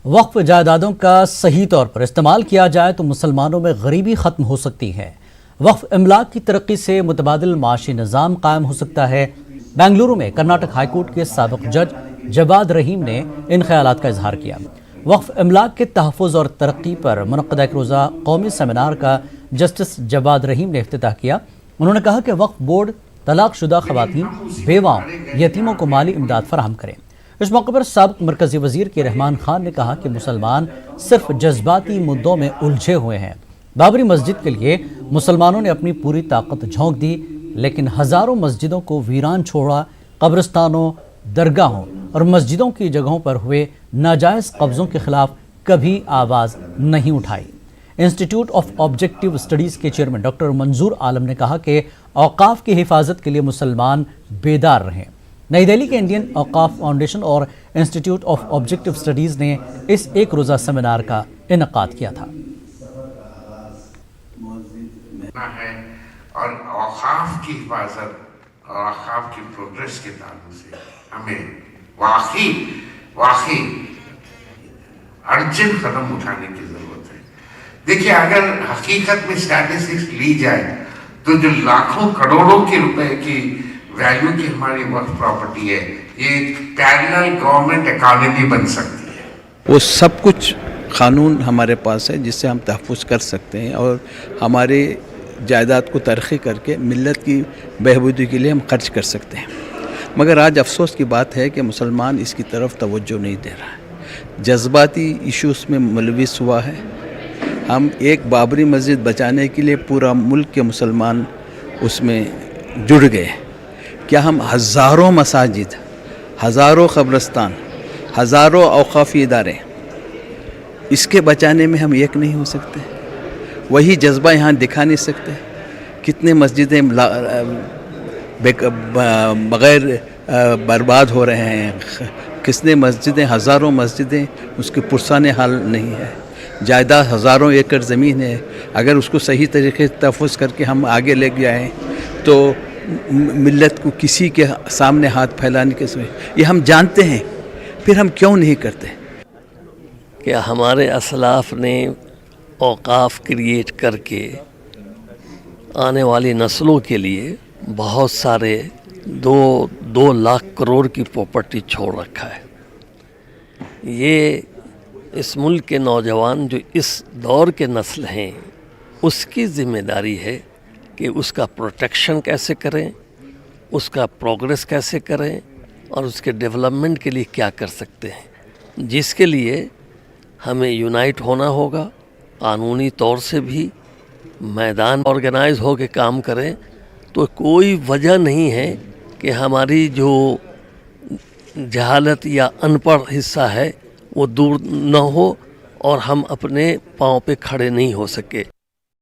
वक्फ जायदादों का सही तौर पर इस्तेमाल किया जाए तो मुसलमानों में गरीबी ख़त्म हो सकती है। वक्फ इमलाक की तरक्की से मुतबादिल माशी निज़ाम कायम हो सकता है। बेंगलुरु में कर्नाटक हाईकोर्ट के साबिक़ जज जवाद रहीम ने इन ख्यालात का इजहार किया। वक्फ इमलाक के तहफ़्फ़ुज़ और तरक्की पर मुनक़्क़दा एक रोज़ा कौमी सेमिनार का जस्टिस जवाद रहीम ने इफ्तिताह किया। उन्होंने कहा कि वक्फ बोर्ड तलाक़शुदा ख़वातीन, बेवाओं, यतीमों को माली इमदाद फराहम करें। इस मौके पर साबिक़ मरकज़ी वज़ीर के रहमान खान ने कहा कि मुसलमान सिर्फ जज्बाती मुद्दों में उलझे हुए हैं। बाबरी मस्जिद के लिए मुसलमानों ने अपनी पूरी ताकत झोंक दी, लेकिन हज़ारों मस्जिदों को वीरान छोड़ा। कब्रिस्तानों, दरगाहों और मस्जिदों की जगहों पर हुए नाजायज़ कब्ज़ों के ख़िलाफ़ कभी आवाज़ नहीं उठाई। इंस्टीट्यूट ऑफ ऑब्जेक्टिव स्टडीज़ के चेयरमैन डॉक्टर मंजूर आलम ने कहा कि औक़ाफ़ की हिफाजत के लिए मुसलमान बेदार रहें। नई दिल्ली के इंडियन औक़ाफ़ फाउंडेशन और इंस्टीट्यूट ऑफ ऑब्जेक्टिव स्टडीज़ ने इस एक रोज़ा सेमिनार का इनेकाद किया था। और औक़ाफ़ की हिफाजत और औक़ाफ़ की प्रोग्रेस के ताल्लुक से हमें वाकई अर्जेंट कदम उठाने की ज़रूरत है। देखिए, अगर हकीकत में स्टैटिस्टिक्स ली जाए तो जो लाखों करोड़ों के रुपए की वैल्यू की हमारी वक्फ प्रॉपर्टी है, ये पैरेलल गवर्नमेंट इकोनॉमी बन सकती है। वो सब कुछ कानून हमारे पास है जिससे हम तहफ़्फ़ुज़ कर सकते हैं और हमारे जायदाद को तरक्की करके मिल्लत की बहबूदी के लिए हम खर्च कर सकते हैं। मगर आज अफसोस की बात है कि मुसलमान इसकी तरफ तवज्जो नहीं दे रहा है, जज्बाती इश्यूज़ में मुलविस हुआ है। हम एक बाबरी मस्जिद बचाने के लिए पूरा मुल्क के मुसलमान उसमें जुड़ गए। क्या हम हज़ारों मसाजिद, हज़ारों क़ब्रिस्तान, हज़ारों औक़ाफ़ी इदारे, इसके बचाने में हम एक नहीं हो सकते? वही जज्बा यहाँ दिखा नहीं सकते? कितने मस्जिदें बग़ैर बर्बाद हो रहे हैं, कितने मस्जिदें, हज़ारों मस्जिदें उसके पुरसाने हाल नहीं है। जायदाद हज़ारों एकड़ ज़मीन है, अगर उसको सही तरीके से तहफ़्फ़ुज़ करके हम आगे ले जाएँ तो मिल्लत को किसी के सामने हाथ फैलाने के समय ये हम जानते हैं, फिर हम क्यों नहीं करते? कि हमारे असलाफ़ ने औक़ाफ़ क्रिएट करके आने वाली नस्लों के लिए बहुत सारे 2 लाख करोड़ की प्रॉपर्टी छोड़ रखा है। ये इस मुल्क के नौजवान जो इस दौर के नस्ल हैं, उसकी ज़िम्मेदारी है कि उसका प्रोटेक्शन कैसे करें, उसका प्रोग्रेस कैसे करें और उसके डेवलपमेंट के लिए क्या कर सकते हैं, जिसके लिए हमें यूनाइट होना होगा। कानूनी तौर से भी मैदान ऑर्गेनाइज हो के काम करें तो कोई वजह नहीं है कि हमारी जो जहालत या अनपढ़ हिस्सा है वो दूर न हो और हम अपने पाँव पे खड़े नहीं हो सके।